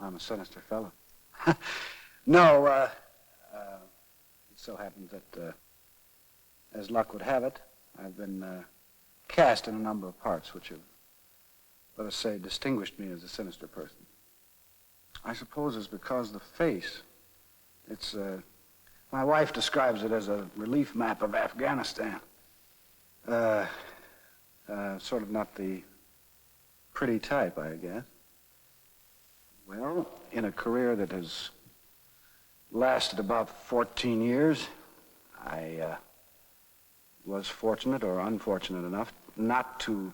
I'm a sinister fellow. No, it so happens that, as luck would have it, I've been cast in a number of parts which have, let us say, distinguished me as a sinister person. I suppose it's because the face, it's, my wife describes it as a relief map of Afghanistan. Sort of not the pretty type, I guess. Well, in a career that has lasted about 14 years, I was fortunate or unfortunate enough not to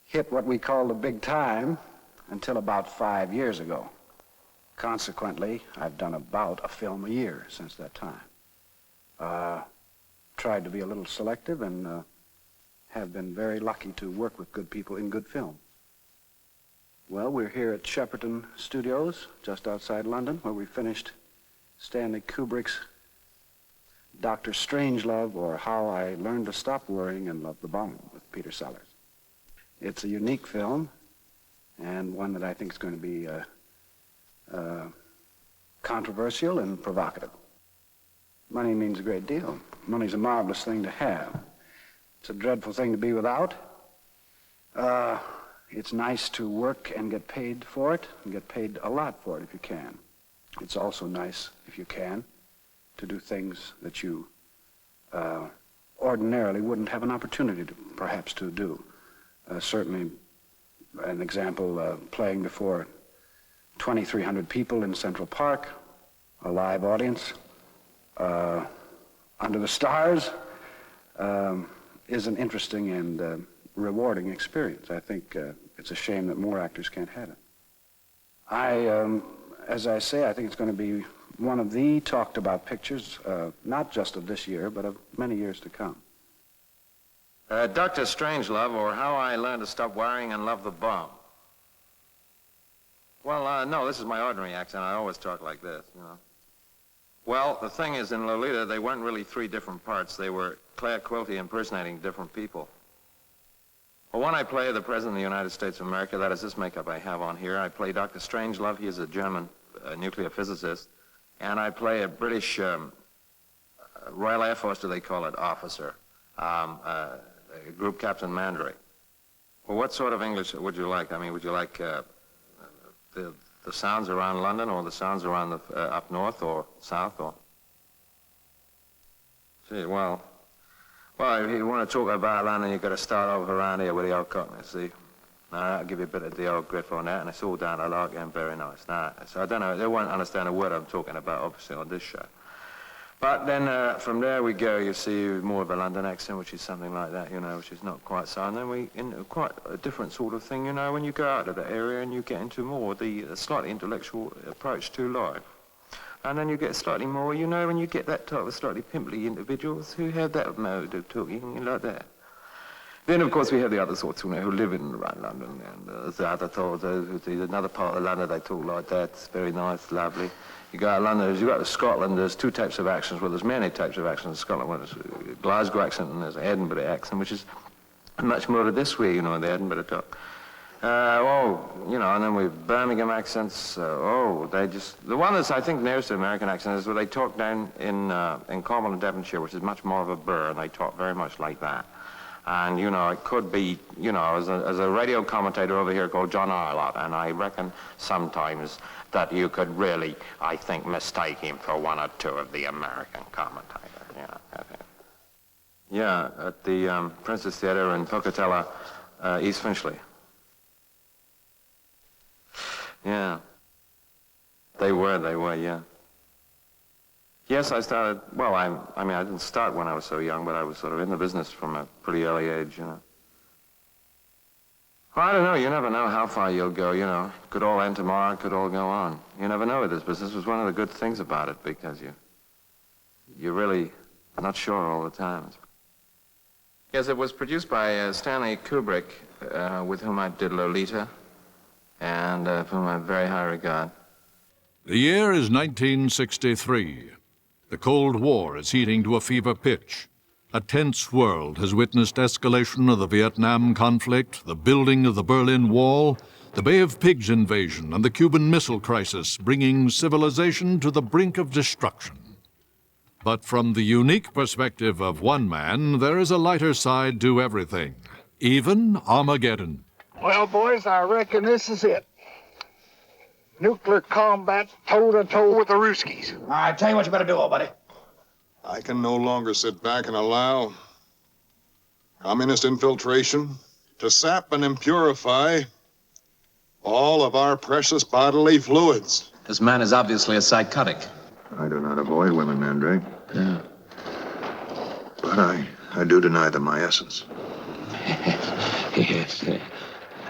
hit what we call the big time until about 5 years ago. Consequently, I've done about a film a year since that time. Tried to be a little selective and have been very lucky to work with good people in good film. Well, we're here at Shepperton Studios, just outside London, where we finished Stanley Kubrick's Dr. Strangelove, or How I Learned to Stop Worrying and Love the Bomb, with Peter Sellers. It's a unique film, and one that I think is going to be controversial and provocative. Money means a great deal. Money's a marvelous thing to have. It's a dreadful thing to be without. It's nice to work and get paid for it, and get paid a lot for it if you can. It's also nice, if you can, to do things that you ordinarily wouldn't have an opportunity to, perhaps, to do. Certainly, an example, playing before 2,300 people in Central Park, a live audience, under the stars, is an interesting and rewarding experience. I think it's a shame that more actors can't have it. As I say, I think it's going to be one of the talked about pictures, not just of this year, but of many years to come. Dr. Strangelove, or How I Learned to Stop Worrying and Love the Bomb. Well, no, this is my ordinary accent. I always talk like this, you know. Well, the thing is, in Lolita, they weren't really three different parts. They were Claire Quilty impersonating different people. Well, when I play the President of the United States of America, that is this makeup I have on here, I play Dr. Strangelove. He is a German nuclear physicist. And I play a British Royal Air Force, do they call it, officer, Group Captain Mandrake. Well, what sort of English would you like? I mean, would you like the sounds around London, or the sounds around the, up north or south, or? See, well, if you want to talk about London, you've got to start off around here with the old Cockney, see? Now, I'll give you a bit of the old griff on that, and it's all down to Lark and very nice. Now, so I don't know, they won't understand a word I'm talking about, obviously, on this show. But then from there we go, you see more of a London accent, which is something like that, you know, which is not quite so. And then we, in quite a different sort of thing, you know, when you go out of the area and you get into more the slightly intellectual approach to life. And then you get slightly more, you know, when you get that type of slightly pimply individuals who have that mode of talking like that. Then, of course, we have the other sorts, you know, who live in and around London, and the other thought, another part of London, they talk like that. It's very nice, lovely. You go out of London, as you go to Scotland, there's two types of accents. Well, there's many types of accents in Scotland. One is a Glasgow accent, and there's an Edinburgh accent, which is much more of this way, you know, the Edinburgh talk. You know, and then we've Birmingham accents. They just, the one that's, I think, nearest to American accent is where they talk down in Cornwall and Devonshire, which is much more of a burr, and they talk very much like that. And, you know, it could be, you know, as a radio commentator over here called John Arlott, and I reckon sometimes that you could really, I think, mistake him for one or two of the American commentators, you know. Yeah, at the Princess Theatre in Pocatello, East Finchley. Yeah. They were, yeah. Yes, I started, well, I mean, I didn't start when I was so young, but I was sort of in the business from a pretty early age, you know. Well, I don't know, you never know how far you'll go, you know. Could all end tomorrow, could all go on. You never know with this business. Was one of the good things about it, because you're really not sure all the time. Yes, it was produced by Stanley Kubrick, with whom I did Lolita, and of whom I have very high regard. The year is 1963. The Cold War is heating to a fever pitch. A tense world has witnessed escalation of the Vietnam conflict, the building of the Berlin Wall, the Bay of Pigs invasion and the Cuban Missile Crisis, bringing civilization to the brink of destruction. But from the unique perspective of one man, there is a lighter side to everything, even Armageddon. Well, boys, I reckon this is it. Nuclear combat toe-to-toe with the Ruskies. All right, tell you what you better do, old buddy. I can no longer sit back and allow communist infiltration to sap and impurify all of our precious bodily fluids. This man is obviously a psychotic. I do not avoid women, Mandrake. Yeah. But I do deny them my essence. Yes.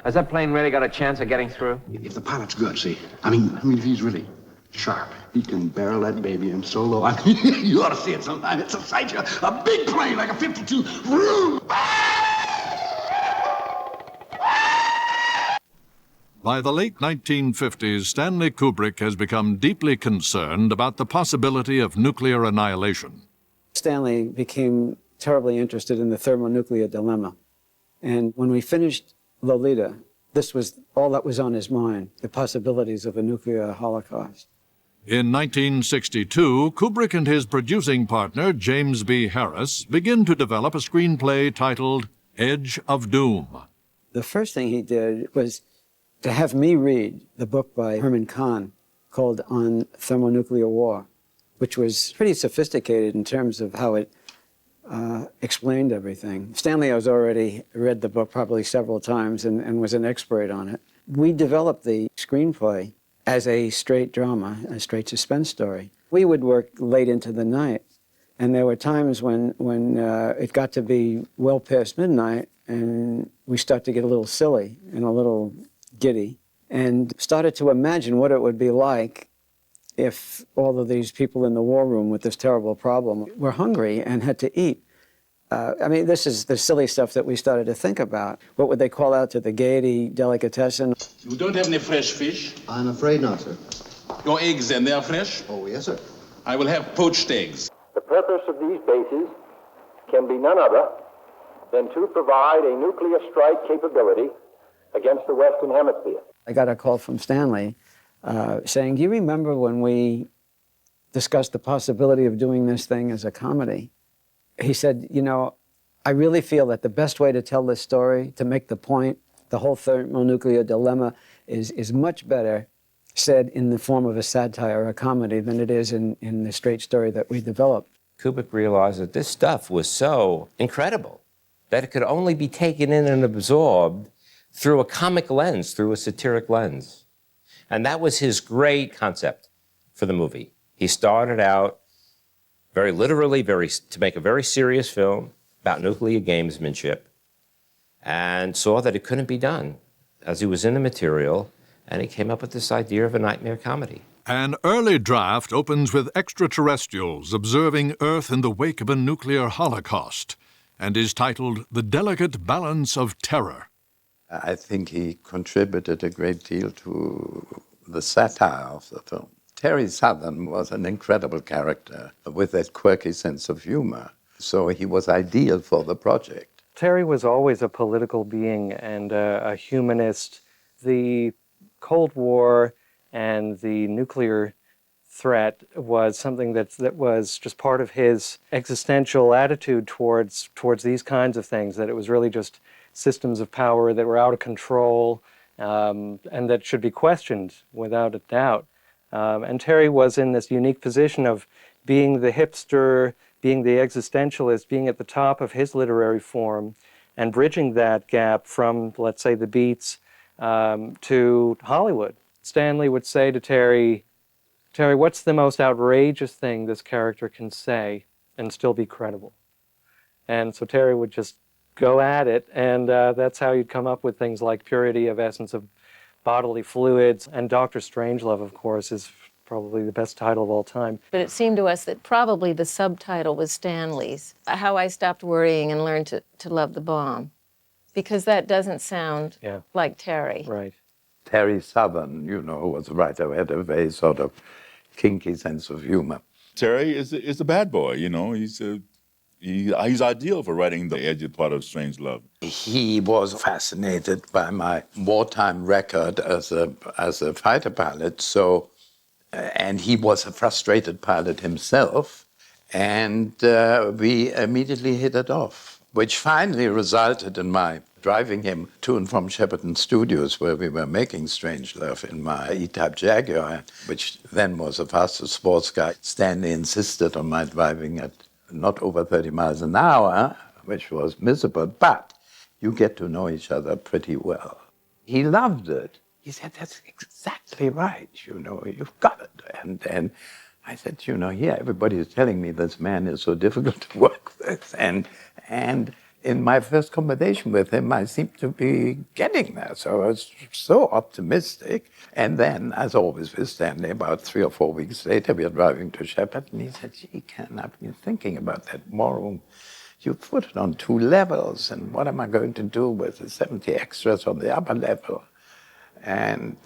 Has that plane really got a chance of getting through? If the pilot's good, see? I mean, if he's really sharp, he can barrel that baby in so low. I mean, you ought to see it sometime. It's a sight. A big plane like a 52. Vroom! By the late 1950s, Stanley Kubrick has become deeply concerned about the possibility of nuclear annihilation. Stanley became terribly interested in the thermonuclear dilemma. And when we finished Lolita, this was all that was on his mind, the possibilities of a nuclear holocaust. In 1962, Kubrick and his producing partner, James B. Harris, begin to develop a screenplay titled Edge of Doom. The first thing he did was to have me read the book by Herman Kahn called On Thermonuclear War, which was pretty sophisticated in terms of how it explained everything. Stanley has already read the book probably several times and was an expert on it. We developed the screenplay as a straight drama, a straight suspense story. We would work late into the night, and there were times when it got to be well past midnight, and we started to get a little silly and a little giddy, and started to imagine what it would be like if all of these people in the war room with this terrible problem were hungry and had to eat. I mean, this is the silly stuff that we started to think about. What would they call out to the Gaiety delicatessen? You don't have any fresh fish? I'm afraid not, sir. Your eggs, then, they are fresh? Oh, yes, sir. I will have poached eggs. The purpose of these bases can be none other than to provide a nuclear strike capability against the Western Hemisphere. I got a call from Stanley saying, do you remember when we discussed the possibility of doing this thing as a comedy? He said, you know, I really feel that the best way to tell this story, to make the point, the whole thermonuclear dilemma, is much better said in the form of a satire or a comedy than it is in the straight story that we developed. Kubrick realized that this stuff was so incredible that it could only be taken in and absorbed through a comic lens, through a satiric lens. And that was his great concept for the movie. He started out very literally, to make a very serious film about nuclear gamesmanship, and saw that it couldn't be done as he was in the material, and he came up with this idea of a nightmare comedy. An early draft opens with extraterrestrials observing Earth in the wake of a nuclear holocaust and is titled The Delicate Balance of Terror. I think he contributed a great deal to the satire of the film. Terry Southern was an incredible character with that quirky sense of humor, so he was ideal for the project. Terry was always a political being and a humanist. The Cold War and the nuclear threat was something that was just part of his existential attitude towards these kinds of things, that it was really just systems of power that were out of control and that should be questioned without a doubt. And Terry was in this unique position of being the hipster, being the existentialist, being at the top of his literary form, and bridging that gap from, let's say, the beats to Hollywood. Stanley would say to Terry, what's the most outrageous thing this character can say and still be credible? And so Terry would just go at it, and that's how you'd come up with things like purity of essence of bodily fluids, and Dr. Strangelove, of course, is probably the best title of all time. But it seemed to us that probably the subtitle was Stanley's, How I Stopped Worrying and Learned to Love the Bomb, because that doesn't sound like Terry. Right. Terry Southern, you know, was a writer who had a very sort of kinky sense of humor. Terry is a bad boy, you know. He's He's ideal for writing the edgy part of Strangelove. He was fascinated by my wartime record as a fighter pilot. So, and he was a frustrated pilot himself, and we immediately hit it off, which finally resulted in my driving him to and from Shepperton Studios, where we were making Strangelove in my E-Type Jaguar, which then was the fastest sports car. Stanley insisted on my driving at not over 30 miles an hour, which was miserable, but you get to know each other pretty well. He loved it. He said, that's exactly right, you've got it. And I said, yeah, everybody is telling me this man is so difficult to work with. And in my first conversation with him, I seemed to be getting there. So I was so optimistic. And then, as always with Stanley, about 3 or 4 weeks later, we were driving to Shepperton, and he said, gee, Ken, I've been thinking about that war room. You put it on 2 levels, and what am I going to do with the 70 extras on the upper level? And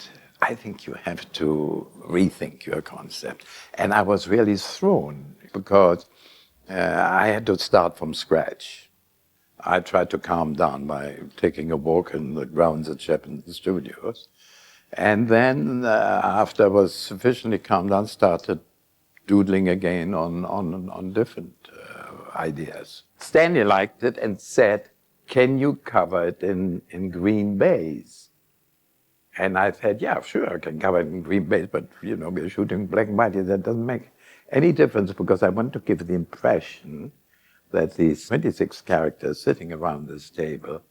I think you have to rethink your concept. And I was really thrown, because I had to start from scratch. I tried to calm down by taking a walk in the grounds at Shepperton Studios. And then, after I was sufficiently calmed down, started doodling again on different ideas. Stanley liked it and said, can you cover it in green baize? And I said, yeah, sure, I can cover it in green baize, but, we're shooting black and white. That doesn't make any difference, because I want to give the impression that these 26 characters sitting around this table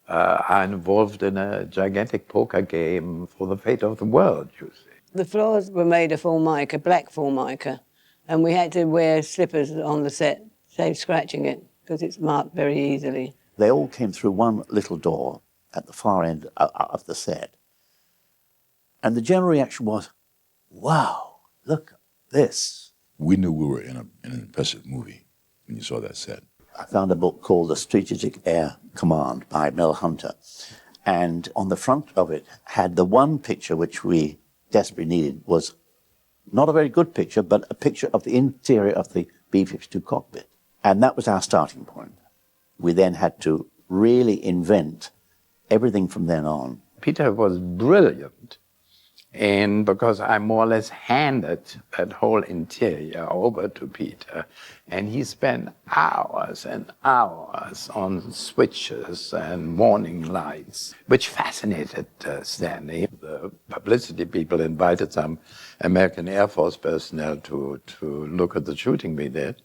are involved in a gigantic poker game for the fate of the world, you see. The floors were made of Formica, black Formica, and we had to wear slippers on the set, save scratching it, because it's marked very easily. They all came through one little door at the far end of the set. And the general reaction was, wow, look at this. We knew we were in an impressive movie when you saw that set. I found a book called The Strategic Air Command by Mel Hunter. And on the front of it had the one picture which we desperately needed. Was not a very good picture, but a picture of the interior of the B-52 cockpit. And that was our starting point. We then had to really invent everything from then on. Peter was brilliant. And because I more or less handed that whole interior over to Peter, and he spent hours and hours on switches and warning lights, which fascinated Stanley. The publicity people invited some American Air Force personnel to look at the shooting we did.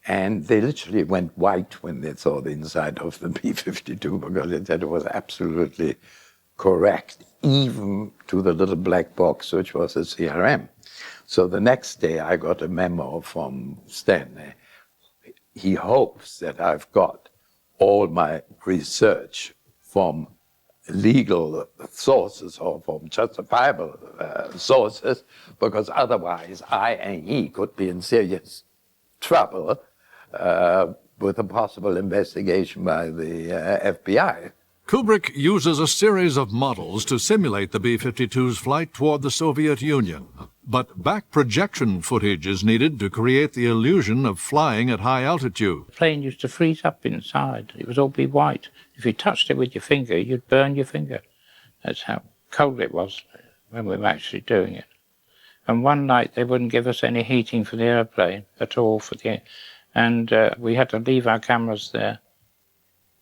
And they literally went white when they saw the inside of the B-52, because they said it was absolutely correct, even to the little black box, which was a CRM. So the next day I got a memo from Stanley. He hopes that I've got all my research from legal sources or from justifiable sources, because otherwise I and he could be in serious trouble with a possible investigation by the FBI. Kubrick uses a series of models to simulate the B-52's flight toward the Soviet Union. But back projection footage is needed to create the illusion of flying at high altitude. The plane used to freeze up inside. It would all be white. If you touched it with your finger, you'd burn your finger. That's how cold it was when we were actually doing it. And one night they wouldn't give us any heating for the airplane at all. And we had to leave our cameras there.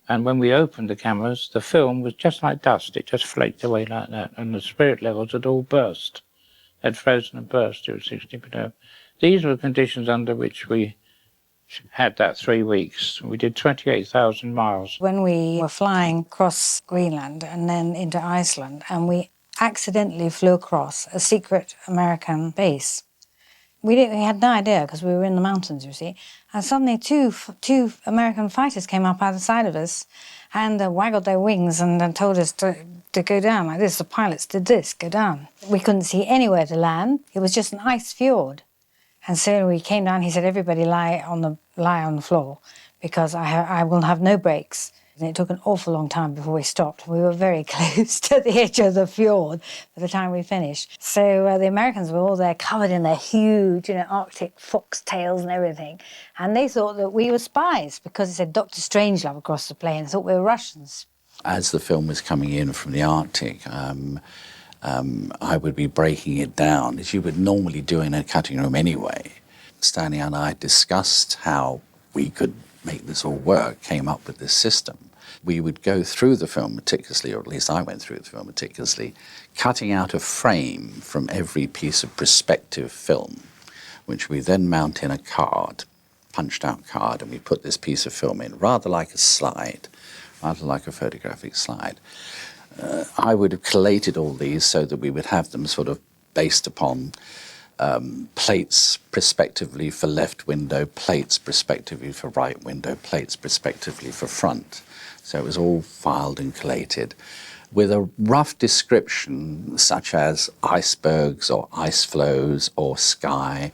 And when we opened the cameras, the film was just like dust. It just flaked away like that. And the spirit levels had all burst. Had frozen and burst to 60 below. These were conditions under which we had that 3 weeks. We did 28,000 miles. When we were flying across Greenland and then into Iceland, and we accidentally flew across a secret American base. We had no idea, because we were in the mountains, you see. And suddenly two American fighters came up out the side of us and waggled their wings and told us to go down like this. The pilots did this, go down. We couldn't see anywhere to land. It was just an ice fjord. And so when we came down, he said, everybody lie on the floor, because I will have no brakes. And it took an awful long time before we stopped. We were very close to the edge of the fjord by the time we finished. So the Americans were all there covered in their huge, Arctic foxtails and everything. And they thought that we were spies because it said Dr. Strangelove across the plane. They thought we were Russians. As the film was coming in from the Arctic, I would be breaking it down, as you would normally do in a cutting room anyway. Stanley and I discussed how we could make this all work, came up with this system. We would go through the film meticulously, or at least I went through the film meticulously, cutting out a frame from every piece of perspective film, which we then mount in a card, punched out card, and we put this piece of film in, rather like a slide, rather like a photographic slide. I would have collated all these so that we would have them sort of based upon plates prospectively for left window, plates prospectively for right window, plates prospectively for front. So it was all filed and collated with a rough description such as icebergs or ice flows or sky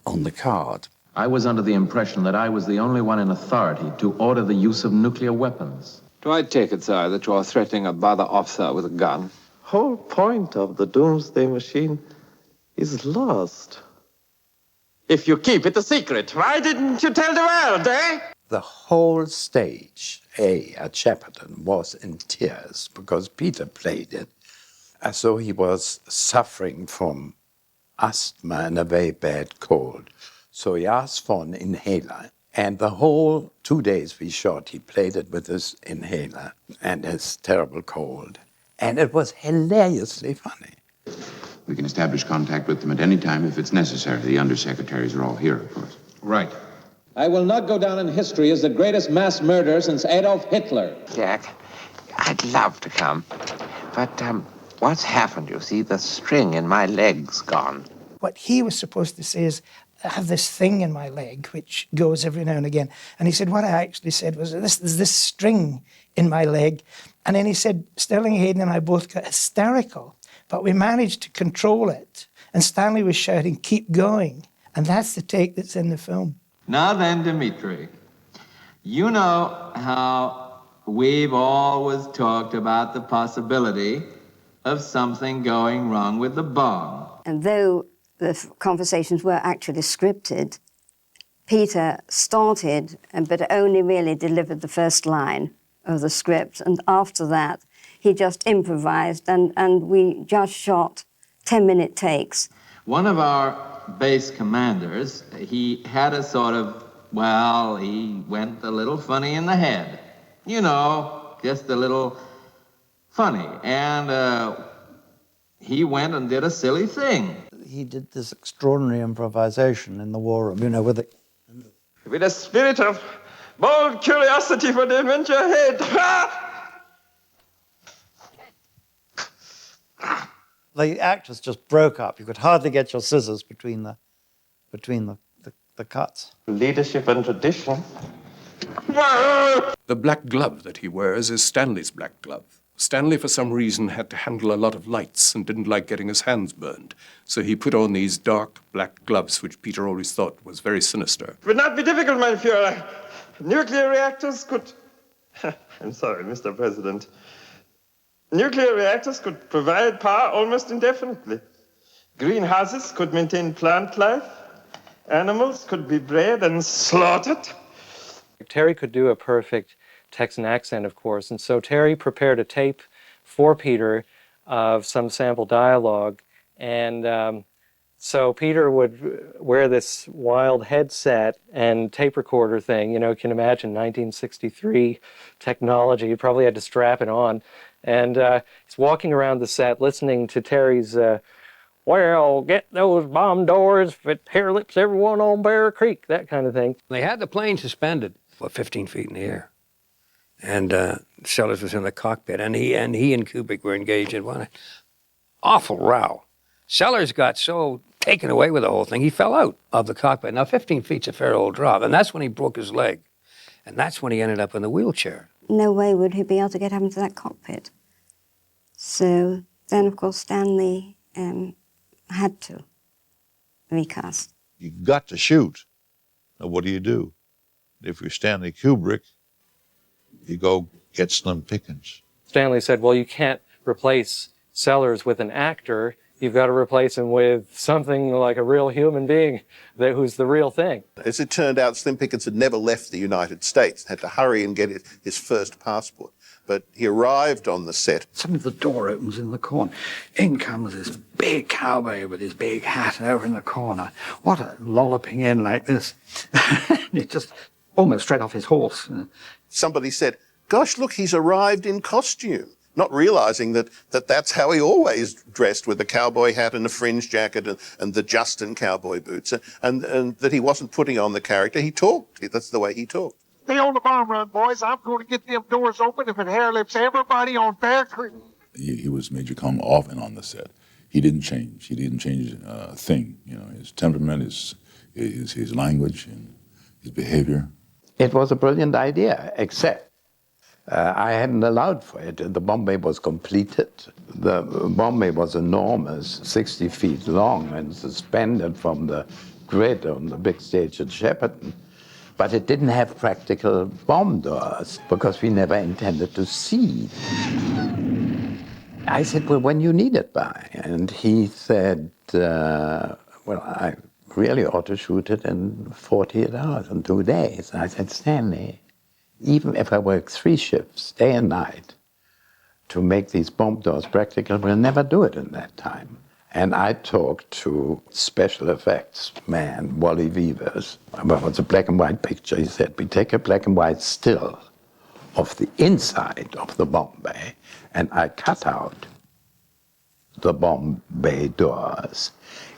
on the card. I was under the impression that I was the only one in authority to order the use of nuclear weapons. Do I take it, sir, that you are threatening a brother officer with a gun? Whole point of the doomsday machine is lost. If you keep it a secret, why didn't you tell the world, eh? The whole stage, at Shepperton, was in tears because Peter played it as though he was suffering from asthma and a very bad cold. So he asked for an inhaler. And the whole 2 days we shot, he played it with his inhaler and his terrible cold. And it was hilariously funny. We can establish contact with them at any time if it's necessary. The undersecretaries are all here, of course. Right. I will not go down in history as the greatest mass murderer since Adolf Hitler. Jack, I'd love to come. But, what's happened, you see? The string in my leg's gone. What he was supposed to say is, I have this thing in my leg which goes every now and again. And he said, what I actually said was, there's this string in my leg. And then he said, Sterling, Hayden and I both got hysterical, but we managed to control it. And Stanley was shouting, keep going. And that's the take that's in the film. Now then, Dmitri, you know how we've always talked about the possibility of something going wrong with the bomb. And though the conversations were actually scripted, Peter started, but only really delivered the first line of the script. And after that, he just improvised, and we just shot 10-minute takes. One of our base commanders, he had a sort of, well, he went a little funny in the head. You know, just a little funny. And he went and did a silly thing. He did this extraordinary improvisation in the war room, with it. With a spirit of bold curiosity for the adventure ahead. The actors just broke up. You could hardly get your scissors between the cuts. Leadership and tradition. The black glove that he wears is Stanley's black glove. Stanley, for some reason, had to handle a lot of lights and didn't like getting his hands burned. So he put on these dark black gloves, which Peter always thought was very sinister. It would not be difficult, my Führer. Nuclear reactors could... I'm sorry, Mr. President. Nuclear reactors could provide power almost indefinitely. Greenhouses could maintain plant life. Animals could be bred and slaughtered. Terry could do a perfect Texan accent, of course, and so Terry prepared a tape for Peter of some sample dialogue, and so Peter would wear this wild headset and tape recorder thing. You can imagine 1963 technology. You probably had to strap it on, and he's walking around the set listening to Terry's well, get those bomb doors if it hair lips everyone on Bear Creek, that kind of thing. They had the plane suspended, 15 feet in the air. And Sellers was in the cockpit, and he and Kubrick were engaged in one awful row. Sellers got so taken away with the whole thing, he fell out of the cockpit. Now, 15 feet's a fair old drop, and that's when he broke his leg. And that's when he ended up in the wheelchair. No way would he be able to get up into that cockpit. So then, of course, Stanley had to recast. You got to shoot. Now, what do? If you're Stanley Kubrick, you go get slim pickings. Stanley said, well, you can't replace Sellers with an actor. You've got to replace him with something like a real human being who's the real thing. As it turned out, Slim Pickens had never left the United States, had to hurry and get his first passport. But he arrived on the set. Suddenly the door opens in the corner. In comes this big cowboy with his big hat over in the corner. What a lolloping in like this. It just almost straight off his horse. Somebody said, gosh, look, he's arrived in costume. Not realising that's how he always dressed, with a cowboy hat and a fringe jacket and the Justin cowboy boots, and that he wasn't putting on the character. He talked. That's the way he talked. Stay on the bomb run, boys. I'm going to get them doors open if it hair-lips everybody on Bear Creek. He was Major Kong off and on the set. He didn't change. He didn't change a thing. You know, his temperament, his language, and his behavior. It was a brilliant idea, except I hadn't allowed for it. The Bombay was completed. The Bombay was enormous, 60 feet long, and suspended from the grid on the big stage at Shepperton. But it didn't have practical bomb doors, because we never intended to see. I said, well, when you need it by? And he said, well, I really ought to shoot it in 48 hours, in 2 days. And I said, Stanley, even if I work 3 shifts, day and night, to make these bomb doors practical, we'll never do it in that time. And I talked to special effects man, Wally Weavers, about what's a black and white picture. He said, we take a black and white still of the inside of the bomb bay, and I cut out the bomb bay doors.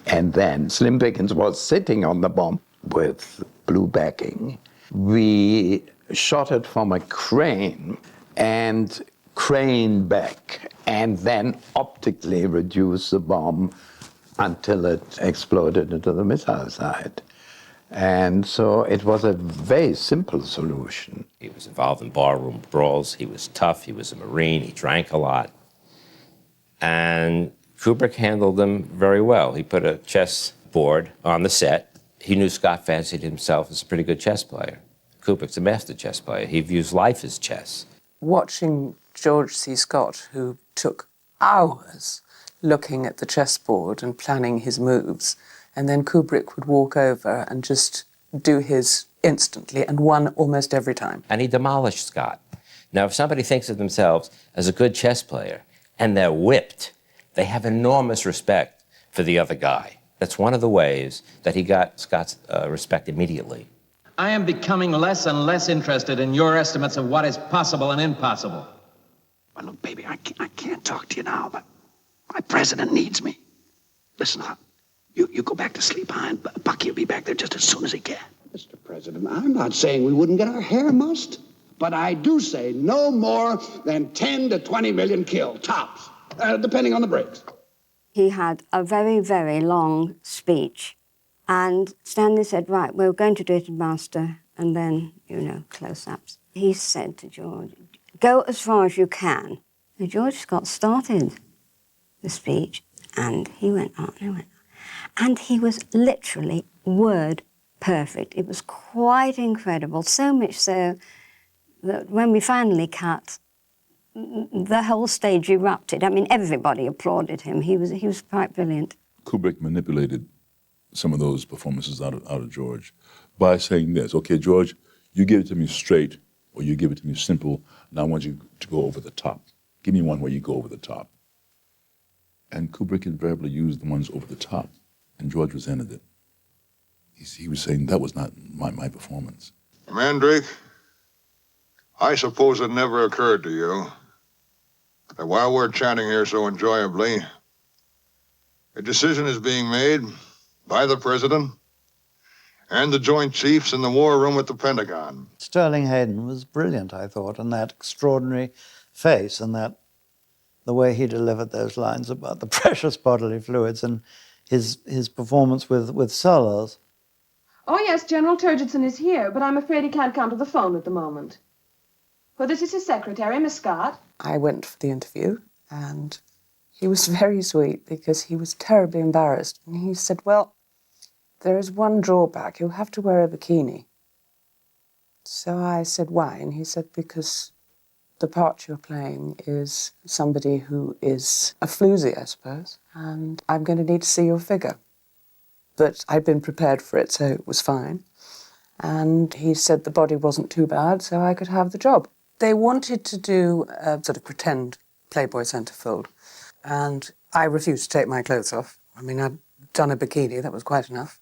And then Slim Pickens was sitting on the bomb with blue backing. We shot it from a crane and crane back, and then optically reduce the bomb until it exploded into the missile site. And so it was a very simple solution. He was involved in barroom brawls. He was tough. He was a Marine. He drank a lot. And Kubrick handled them very well. He put a chess board on the set. He knew Scott fancied himself as a pretty good chess player. Kubrick's a master chess player. He views life as chess. Watching George C. Scott, who took hours looking at the chessboard and planning his moves, and then Kubrick would walk over and just do his instantly and won almost every time. And he demolished Scott. Now, if somebody thinks of themselves as a good chess player and they're whipped, they have enormous respect for the other guy. That's one of the ways that he got Scott's respect immediately. I am becoming less and less interested in your estimates of what is possible and impossible. Well, look, baby, I can't talk to you now, but my president needs me. Listen up. You go back to sleep, and Bucky will be back there just as soon as he can. Mr. President, I'm not saying we wouldn't get our hair mussed, but I do say no more than 10 to 20 million killed, tops, depending on the breaks. He had a very, very long speech. And Stanley said, right, we're going to do it in master, and then, close-ups. He said to George, go as far as you can. And George Scott started the speech, and he went on and went on. And he was literally word perfect. It was quite incredible, so much so that when we finally cut, the whole stage erupted. I mean, everybody applauded him. He was quite brilliant. Kubrick manipulated some of those performances out of George by saying this, okay, George, you give it to me straight or you give it to me simple, and I want you to go over the top. Give me one where you go over the top. And Kubrick invariably used the ones over the top, and George resented it. He was saying that was not my performance. Mandrake, I suppose it never occurred to you that while we're chatting here so enjoyably, a decision is being made by the President and the Joint Chiefs in the war room at the Pentagon. Sterling Hayden was brilliant, I thought, and that extraordinary face and that the way he delivered those lines about the precious bodily fluids and his performance with Sellers. Oh, yes, General Turgidson is here, but I'm afraid he can't come to the phone at the moment. Well, this is his secretary, Miss Scott. I went for the interview, and he was very sweet because he was terribly embarrassed. And he said, well, there is one drawback. You'll have to wear a bikini. So I said, why? And he said, because The part you're playing is somebody who is a floozy, I suppose, and I'm going to need to see your figure. But I'd been prepared for it, so it was fine. And he said the body wasn't too bad, so I could have the job. They wanted to do a sort of pretend Playboy centerfold, and I refused to take my clothes off. I mean, I'd done a bikini, that was quite enough.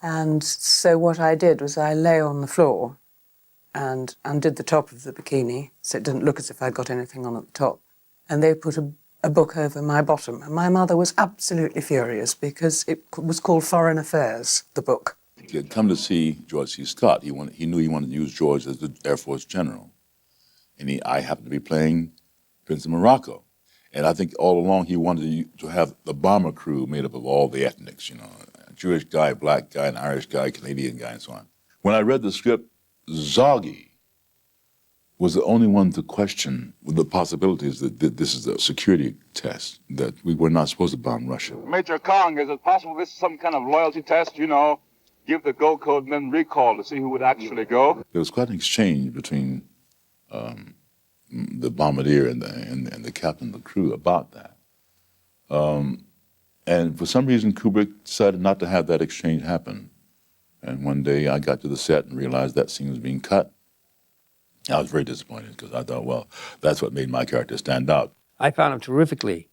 And so what I did was I lay on the floor and undid the top of the bikini, so it didn't look as if I'd got anything on at the top. And they put a book over my bottom. And my mother was absolutely furious because it was called Foreign Affairs, the book. He had come to see George C. Scott. He knew he wanted to use George as the Air Force general. And I happened to be playing Prince of Morocco. And I think all along he wanted to have the bomber crew made up of all the ethnics, you know, a Jewish guy, black guy, an Irish guy, Canadian guy, and so on. When I read the script, Zoggy was the only one to question the possibilities that this is a security test, that we were not supposed to bomb Russia. Major Kong, is it possible this is some kind of loyalty test, you know, give the go code and then recall to see who would actually go? There was quite an exchange between the bombardier and the captain of the crew about that. And for some reason, Kubrick decided not to have that exchange happen. And one day I got to the set and realized that scene was being cut. I was very disappointed because I thought, well, that's what made my character stand out. I found him terrifically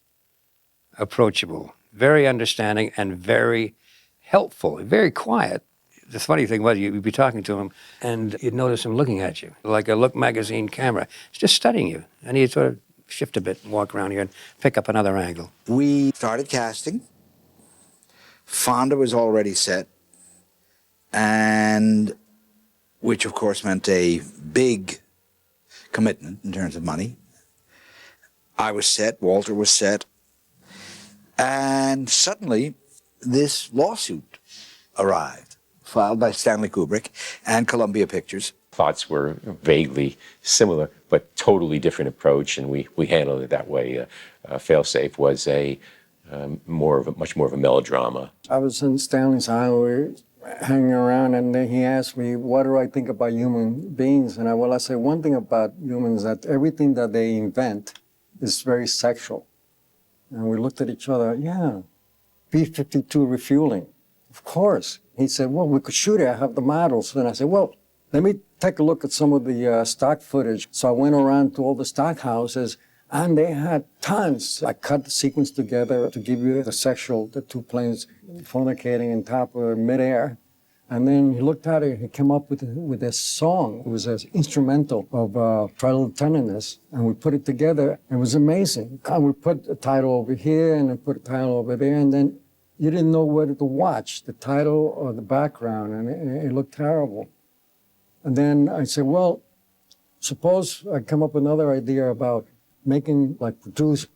approachable, very understanding and very helpful, very quiet. The funny thing was you'd be talking to him and you'd notice him looking at you, like a Look magazine camera. He's just studying you. And he'd sort of shift a bit and walk around here and pick up another angle. We started casting. Fonda was already set. And which of course meant a big commitment in terms of money. I was set, Walter was set, and suddenly this lawsuit arrived, filed by Stanley Kubrick and Columbia Pictures. Thoughts were vaguely similar, but totally different approach, and we handled it that way. Failsafe was much more of a melodrama. I was in Stanley's house, hanging around, and then he asked me, what do I think about human beings? And I say one thing about humans, that everything that they invent is very sexual. And we looked at each other, yeah, B-52 refueling, of course. He said, well, we could shoot it, I have the models. And I said, well, let me take a look at some of the stock footage. So I went around to all the stock houses, and they had tons. I cut the sequence together to give you the two planes fornicating in top of midair. And then he looked at it, he came up with a song. It was an instrumental of Try to Lieutenant this, and we put it together. It was amazing. And we put a title over here, and then put a title over there, and then you didn't know whether to watch, the title or the background, and it looked terrible. And then I said, well, suppose I come up with another idea about making, like, produce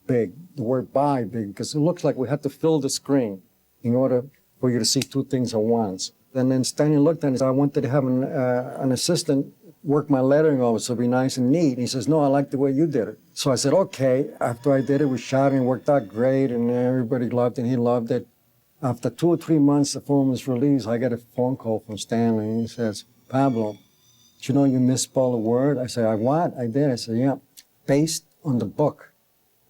big, the word buy big, because it looks like we had to fill the screen in order for you to see two things at once. And then Stanley looked at it and said, I wanted to have an assistant work my lettering over so it'd be nice and neat. He says, no, I like the way you did it. So I said, okay. After I did it, we shot it and it worked out great, and everybody loved it, and he loved it. After 2 or 3 months, the film was released, I get a phone call from Stanley, and he says, Pablo, do you know you misspelled a word? I said, I what? I did. I said, yeah, based on the book.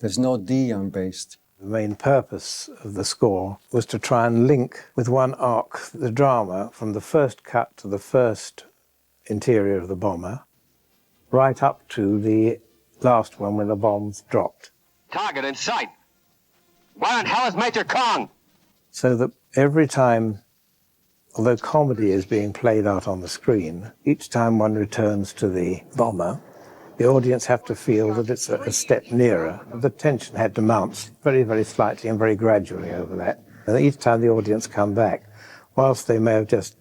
There's no D on based. The main purpose of the score was to try and link with one arc the drama from the first cut to the first interior of the bomber, right up to the last one when the bombs dropped. Target in sight. Where in hell is Major Kong? So that every time, although comedy is being played out on the screen, each time one returns to the bomber, the audience have to feel that it's a step nearer. The tension had to mount very, very slightly and very gradually over that. And each time the audience come back, whilst they may have just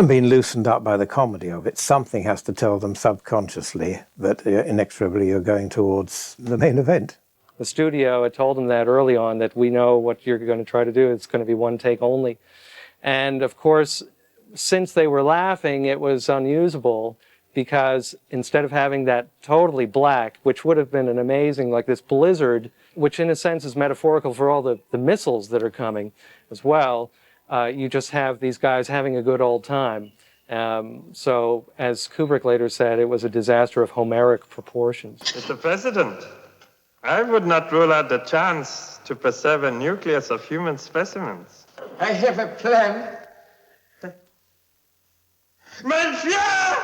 been loosened up by the comedy of it, something has to tell them subconsciously that inexorably you're going towards the main event. The studio had told them that early on, that we know what you're going to try to do. It's going to be one take only. And of course, since they were laughing, it was unusable, because instead of having that totally black, which would have been an amazing, like this blizzard, which in a sense is metaphorical for all the missiles that are coming as well, you just have these guys having a good old time. So, as Kubrick later said, it was a disaster of Homeric proportions. Mr. President, I would not rule out the chance to preserve a nucleus of human specimens. I have a plan. Mein Führer!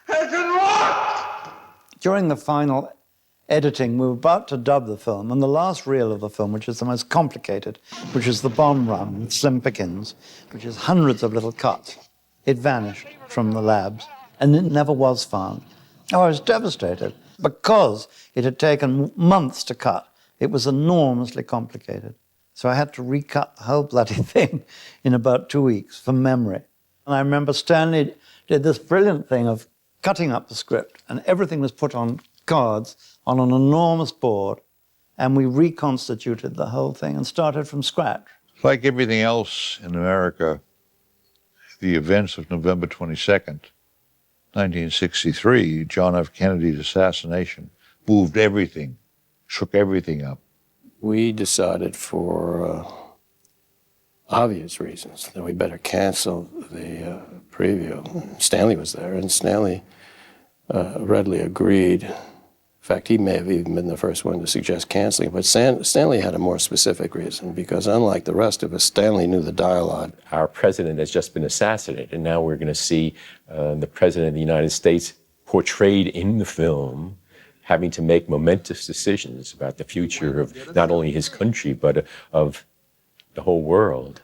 I can walk! During the final editing, we were about to dub the film, and the last reel of the film, which is the most complicated, which is the bomb run with Slim Pickens, which is hundreds of little cuts. It vanished from the labs, and it never was found. Oh, I was devastated because it had taken months to cut. It was enormously complicated. So I had to recut the whole bloody thing in about 2 weeks from memory. And I remember Stanley did this brilliant thing of cutting up the script, and everything was put on cards on an enormous board, and we reconstituted the whole thing and started from scratch. Like everything else in America, the events of November 22nd, 1963, John F. Kennedy's assassination, moved everything, shook everything up. We decided for obvious reasons that we better cancel the preview. Stanley was there, and Stanley readily agreed. In fact, he may have even been the first one to suggest canceling, but Stanley had a more specific reason, because unlike the rest of us, Stanley knew the dialogue. Our president has just been assassinated, and now we're going to see the president of the United States portrayed in the film having to make momentous decisions about the future of not only his country, but of the whole world.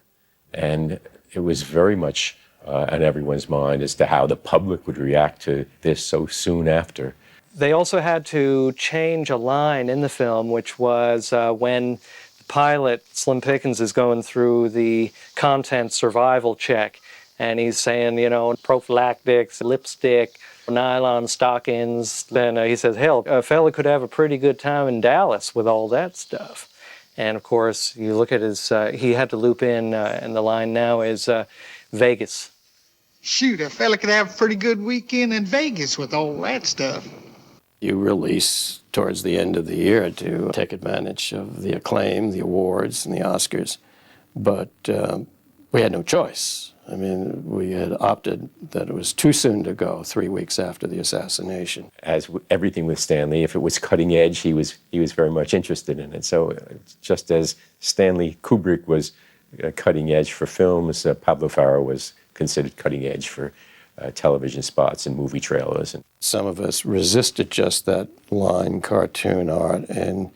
And it was very much on everyone's mind as to how the public would react to this so soon after. They also had to change a line in the film, which was when the pilot, Slim Pickens, is going through the content survival check, and he's saying, you know, prophylactics, lipstick, nylon stockings. Then he says, hell, a fella could have a pretty good time in Dallas with all that stuff. And of course, you look at his, he had to loop in, and the line now is Vegas. Shoot, a fella could have a pretty good weekend in Vegas with all that stuff. You release towards the end of the year to take advantage of the acclaim, the awards, and the Oscars. But we had no choice. I mean, we had opted that it was too soon to go 3 weeks after the assassination. As everything with Stanley, if it was cutting edge, he was very much interested in it. So just as Stanley Kubrick was cutting edge for films, Pablo Faro was considered cutting edge for television spots and movie trailers. And some of us resisted just that line cartoon art and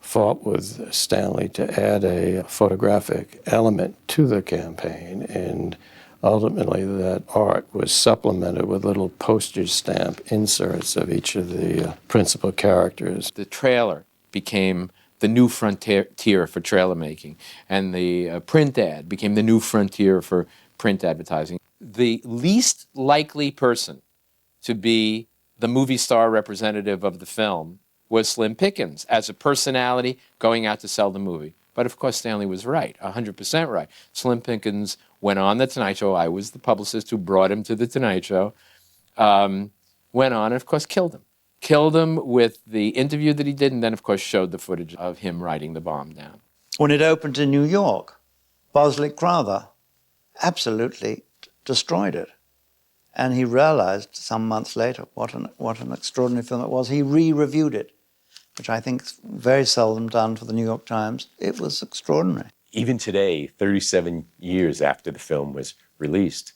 fought with Stanley to add a photographic element to the campaign, and ultimately that art was supplemented with little postage stamp inserts of each of the principal characters. The trailer became the new frontier for trailer making, and the print ad became the new frontier for print advertising. The least likely person to be the movie star representative of the film was Slim Pickens as a personality going out to sell the movie. But of course, Stanley was right, 100% right. Slim Pickens went on The Tonight Show. I was the publicist who brought him to The Tonight Show. Went on and, of course, killed him. Killed him with the interview that he did, and then, of course, showed the footage of him writing the bomb down. When it opened in New York, Bosley Crowther absolutely destroyed it. And he realized some months later what an extraordinary film it was. He re-reviewed it, which I think is very seldom done for the New York Times. It was extraordinary. even today, 37 years after the film was released,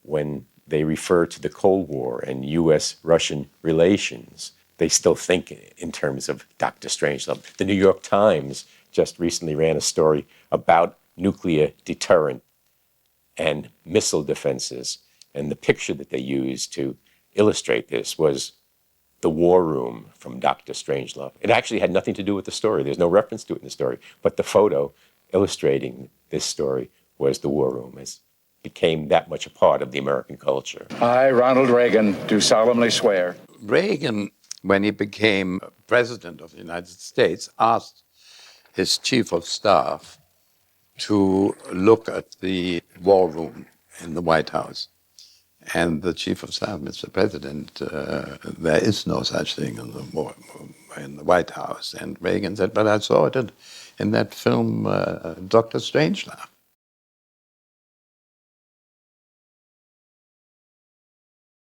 when they refer to the Cold War and U.S.-Russian relations, they still think in terms of Dr. Strangelove. The New York Times just recently ran a story about nuclear deterrent and missile defenses, and the picture that they used to illustrate this was the war room from Dr. Strangelove. It actually had nothing to do with the story. There's no reference to it in the story, but the photo illustrating this story was the war room. It became that much a part of the American culture. I, Ronald Reagan, do solemnly swear. Reagan, when he became president of the United States, asked his chief of staff to look at the war room in the White House. And the chief of staff, Mr. President, there is no such thing in the White House. And Reagan said, but I saw it in that film, Dr. Strangelove.